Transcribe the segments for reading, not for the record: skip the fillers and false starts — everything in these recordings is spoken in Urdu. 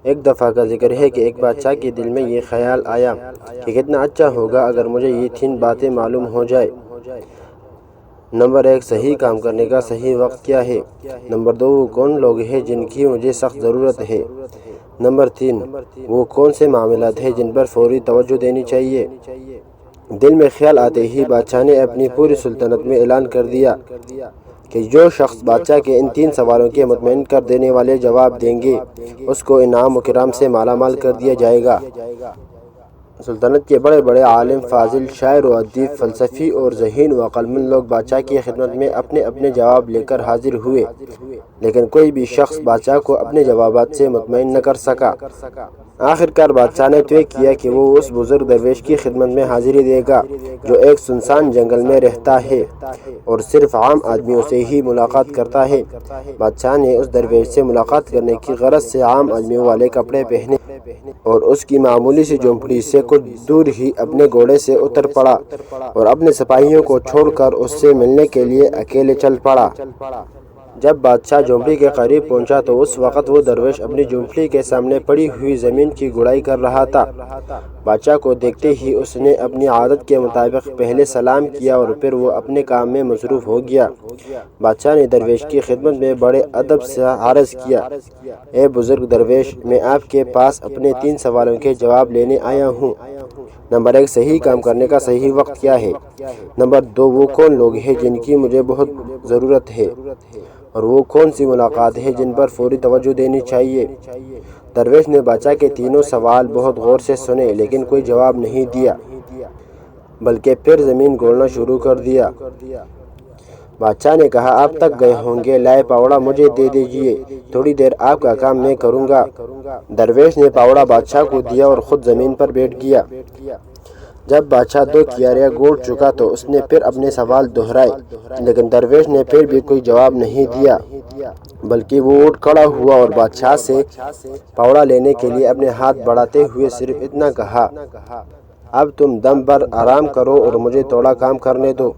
ایک دفعہ کا ذکر ہے کہ ایک بادشاہ کے دل میں یہ خیال آیا کہ کتنا اچھا ہوگا اگر مجھے یہ 3 باتیں معلوم ہو جائے۔ نمبر 1، صحیح کام کرنے کا صحیح وقت کیا ہے۔ نمبر 2، وہ کون لوگ ہیں جن کی مجھے سخت ضرورت ہے۔ نمبر 3، وہ کون سے معاملات ہیں جن پر فوری توجہ دینی چاہیے۔ دل میں خیال آتے ہی بادشاہ نے اپنی پوری سلطنت میں اعلان کر دیا کہ جو شخص بادشاہ کے ان 3 سوالوں کے مطمئن کر دینے والے جواب دیں گے اس کو انعام و کرام سے مالا مال کر دیا جائے گا۔ سلطنت کے بڑے بڑے عالم، فاضل، شاعر و ادیب، فلسفی اور ذہین و عقل مند لوگ بادشاہ کی خدمت میں اپنے اپنے جواب لے کر حاضر ہوئے، لیکن کوئی بھی شخص بادشاہ کو اپنے جوابات سے مطمئن نہ کر سکا۔ آخر کار بادشاہ نے طے کیا کہ وہ اس بزرگ درویش کی خدمت میں حاضری دے گا جو ایک سنسان جنگل میں رہتا ہے اور صرف عام آدمیوں سے ہی ملاقات کرتا ہے۔ بادشاہ نے اس درویش سے ملاقات کرنے کی غرض سے عام آدمیوں والے کپڑے پہنے اور اس کی معمولی سی جھونپڑی سے کچھ دور ہی اپنے گھوڑے سے اتر پڑا اور اپنے سپاہیوں کو چھوڑ کر اس سے ملنے کے لیے اکیلے چل پڑا۔ جب بادشاہ جھونپڑی کے قریب پہنچا تو اس وقت وہ درویش اپنی جھونپڑی کے سامنے پڑی ہوئی زمین کی گڑائی کر رہا تھا۔ بادشاہ کو دیکھتے ہی اس نے اپنی عادت کے مطابق پہلے سلام کیا اور پھر وہ اپنے کام میں مصروف ہو گیا۔ بادشاہ نے درویش کی خدمت میں بڑے ادب سے عرض کیا، اے بزرگ درویش، میں آپ کے پاس اپنے 3 سوالوں کے جواب لینے آیا ہوں۔ نمبر 1، صحیح کام کرنے کا صحیح وقت کیا ہے۔ نمبر 2، وہ کون لوگ ہیں جن کی مجھے بہت ضرورت ہے اور وہ کون سی ملاقات ہے جن پر فوری توجہ دینی چاہیے۔ درویش نے بادشاہ کے تینوں سوال بہت غور سے سنے لیکن کوئی جواب نہیں دیا، بلکہ پھر زمین گھولنا شروع کر دیا۔ بادشاہ نے کہا، آپ تک گئے ہوں گے، لائے پاوڑا مجھے دے دیجئے، تھوڑی دیر آپ کا کام میں کروں گا۔ درویش نے پاوڑا بادشاہ کو دیا اور خود زمین پر بیٹھ گیا۔ جب بادشاہ 2 کیاریاں گھونٹ چکا تو اس نے پھر اپنے سوال دہرائے، لیکن درویش نے پھر بھی کوئی جواب نہیں دیا، بلکہ وہ اٹھ کھڑا ہوا اور بادشاہ سے پاوڑا لینے کے لیے اپنے ہاتھ بڑھاتے ہوئے صرف اتنا کہا، اب تم دم بھر آرام کرو اور مجھے تھوڑا کام کرنے دو۔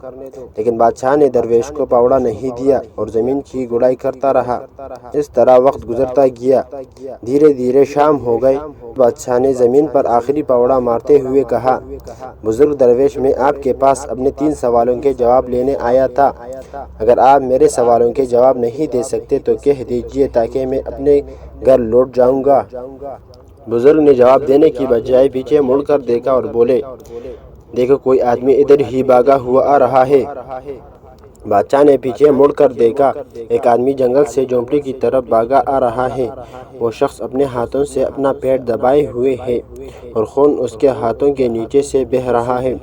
لیکن بادشاہ نے درویش کو پاوڑا نہیں دیا اور زمین کی گڑائی کرتا رہا۔ اس طرح وقت گزرتا گیا، دھیرے دھیرے شام ہو گئی۔ بادشاہ نے زمین پر آخری پاوڑا مارتے ہوئے کہا، بزرگ درویش، میں آپ کے پاس اپنے 3 سوالوں کے جواب لینے آیا تھا، اگر آپ میرے سوالوں کے جواب نہیں دے سکتے تو کہہ دیجئے تاکہ میں اپنے گھر لوٹ جاؤں گا۔ بزرگ نے جواب دینے کی بجائے پیچھے مڑ کر دیکھا اور بولے، دیکھو کوئی آدمی ادھر ہی بھاگا ہوا آ رہا ہے۔ بادشاہ نے پیچھے مڑ کر دیکھا، ایک آدمی جنگل سے جھونپڑی کی طرف بھاگا آ رہا ہے۔ وہ شخص اپنے ہاتھوں سے اپنا پیٹ دبائے ہوئے ہے اور خون اس کے ہاتھوں کے نیچے سے بہہ رہا ہے۔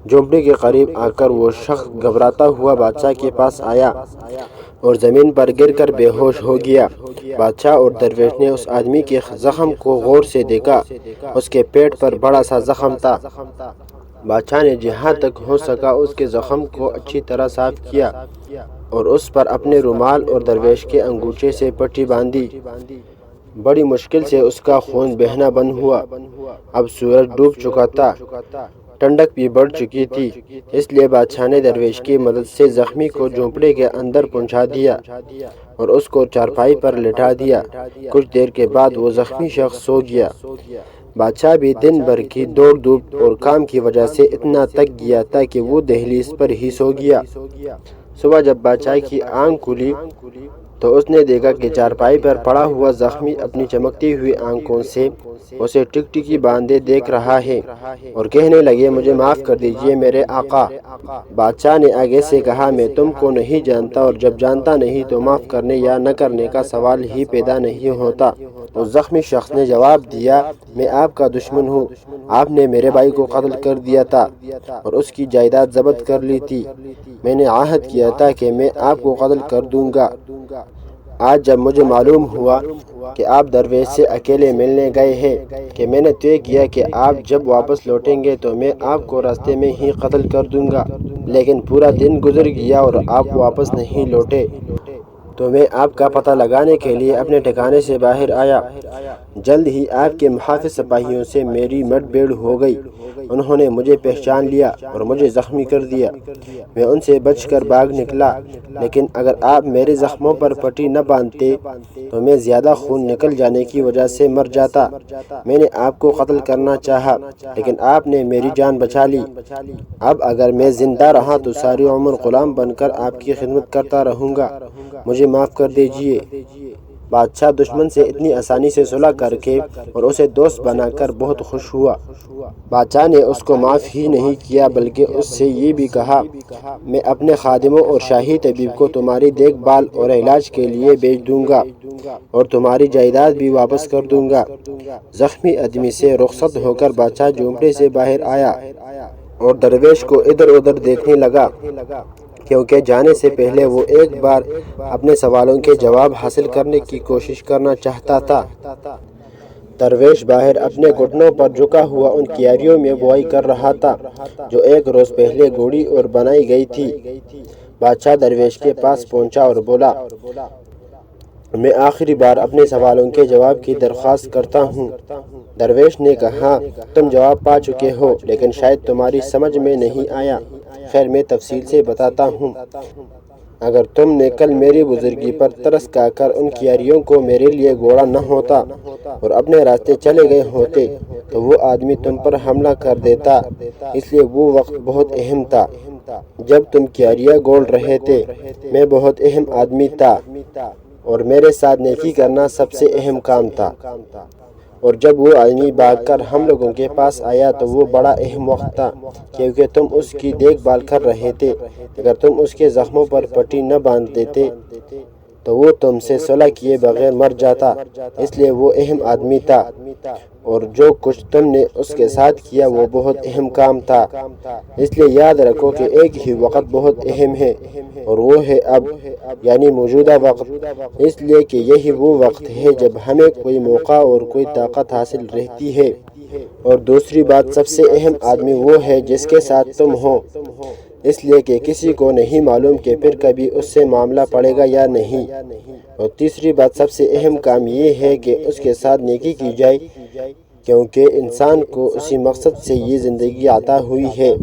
جھونپڑی کے قریب آ کر وہ شخص گھبراتا ہوا بادشاہ کے پاس آیا اور زمین پر گر کر بے ہوش ہو گیا۔ بادشاہ اور درویش نے اس آدمی کے زخم کو غور سے دیکھا، اس کے پیٹ پر بڑا سا زخم تھا۔ بادشاہ نے جہاں تک ہو سکا اس کے زخم کو اچھی طرح صاف کیا اور اس پر اپنے رومال اور درویش کے انگوچھے سے پٹی باندھی۔ بڑی مشکل سے اس کا خون بہنا بند ہوا۔ اب سورج ڈوب چکا تھا، ٹھنڈک بھی بڑھ چکی تھی، اس لیے بادشاہ نے درویش کی مدد سے زخمی کو جھونپڑی کے اندر پہنچا دیا اور اس کو چارپائی پر لٹا دیا۔ کچھ دیر کے بعد وہ زخمی شخص سو گیا۔ بادشاہ بھی دن بھر کی دوڑ دھوپ اور کام کی وجہ سے اتنا تک گیا تھا کہ وہ دہلیز پر ہی سو گیا۔ صبح جب بادشاہ کی آنکھ کھلی تو اس نے دیکھا کہ چارپائی پر پڑا ہوا زخمی اپنی چمکتی ہوئی آنکھوں سے اسے ٹکٹکی باندھے دیکھ رہا ہے اور کہنے لگے، مجھے معاف کر دیجئے میرے آقا۔ بادشاہ نے آگے سے کہا، میں تم کو نہیں جانتا اور جب جانتا نہیں تو معاف کرنے یا نہ کرنے کا سوال ہی پیدا نہیں ہوتا۔ اس زخمی شخص نے جواب دیا، میں آپ کا دشمن ہوں، آپ نے میرے بھائی کو قتل کر دیا تھا اور اس کی جائیداد ضبط کر لی تھی، میں نے عہد کیا تھا کہ میں آپ کو قتل کر دوں گا۔ آج جب مجھے معلوم ہوا کہ آپ درویش سے اکیلے ملنے گئے ہیں کہ میں نے طے کیا کہ آپ جب واپس لوٹیں گے تو میں آپ کو راستے میں ہی قتل کر دوں گا، لیکن پورا دن گزر گیا اور آپ واپس نہیں لوٹے۔ تو میں آپ کا پتہ لگانے کے لیے اپنے ٹھکانے سے باہر آیا۔ جلد ہی آپ کے محافظ سپاہیوں سے میری مٹ بھیڑ ہو گئی۔ انہوں نے مجھے پہچان لیا اور مجھے زخمی کر دیا۔ میں ان سے بچ کر بھاگ نکلا، لیکن اگر آپ میرے زخموں پر پٹی نہ باندھتے تو میں زیادہ خون نکل جانے کی وجہ سے مر جاتا۔ میں نے آپ کو قتل کرنا چاہا، لیکن آپ نے میری جان بچا لی۔ اب اگر میں زندہ رہا تو ساری عمر غلام بن کر آپ کی خدمت کرتا رہوں گا، مجھے معاف کر دیجئے۔ بادشاہ دشمن سے اتنی آسانی سے صلح کر کے اور اسے دوست بنا کر بہت خوش ہوا۔ بادشاہ نے اس کو معاف ہی نہیں کیا بلکہ اس سے یہ بھی کہا، میں اپنے خادموں اور شاہی طبیب کو تمہاری دیکھ بھال اور علاج کے لیے بھیج دوں گا اور تمہاری جائیداد بھی واپس کر دوں گا۔ زخمی آدمی سے رخصت ہو کر بادشاہ جھونپڑے سے باہر آیا اور درویش کو ادھر ادھر دیکھنے لگا، کیونکہ جانے سے پہلے وہ ایک بار اپنے سوالوں کے جواب حاصل کرنے کی کوشش کرنا چاہتا تھا۔ درویش باہر اپنے گھٹنوں پر جھکا ہوا ان کیاریوں میں بوائی کر رہا تھا جو ایک روز پہلے گوڑی اور بنائی گئی تھی۔ بادشاہ درویش کے پاس پہنچا اور بولا، میں آخری بار اپنے سوالوں کے جواب کی درخواست کرتا ہوں۔ درویش نے کہا، تم جواب پا چکے ہو، لیکن شاید تمہاری سمجھ میں نہیں آیا۔ خیر، میں تفصیل سے بتاتا ہوں۔ اگر تم نے کل میری بزرگی پر ترس کھا کر ان کیاریوں کو میرے لیے گھوڑا نہ ہوتا اور اپنے راستے چلے گئے ہوتے تو وہ آدمی تم پر حملہ کر دیتا، اس لیے وہ وقت بہت اہم تھا جب تم کیاریاں گول رہے تھے۔ میں بہت اہم آدمی تھا اور میرے ساتھ نیکی کرنا سب سے اہم کام تھا، اور جب وہ آدمی بھاگ کر ہم لوگوں کے پاس آیا تو وہ بڑا اہم وقت تھا کیونکہ تم اس کی دیکھ بھال کر رہے تھے۔ اگر تم اس کے زخموں پر پٹی نہ باندھ دیتے تو وہ تم سے صلح کیے بغیر مر جاتا، اس لیے وہ اہم آدمی تھا، اور جو کچھ تم نے اس کے ساتھ کیا وہ بہت اہم کام تھا۔ اس لیے یاد رکھو کہ ایک ہی وقت بہت اہم ہے، اور وہ ہے اب، یعنی موجودہ وقت، اس لیے کہ یہی وہ وقت ہے جب ہمیں کوئی موقع اور کوئی طاقت حاصل رہتی ہے۔ اور دوسری بات، سب سے اہم آدمی وہ ہے جس کے ساتھ تم ہو، اس لیے کہ کسی کو نہیں معلوم کہ پھر کبھی اس سے معاملہ پڑے گا یا نہیں۔ اور تیسری بات، سب سے اہم کام یہ ہے کہ اس کے ساتھ نیکی کی جائے، کیونکہ انسان کو اسی مقصد سے یہ زندگی عطا ہوئی ہے۔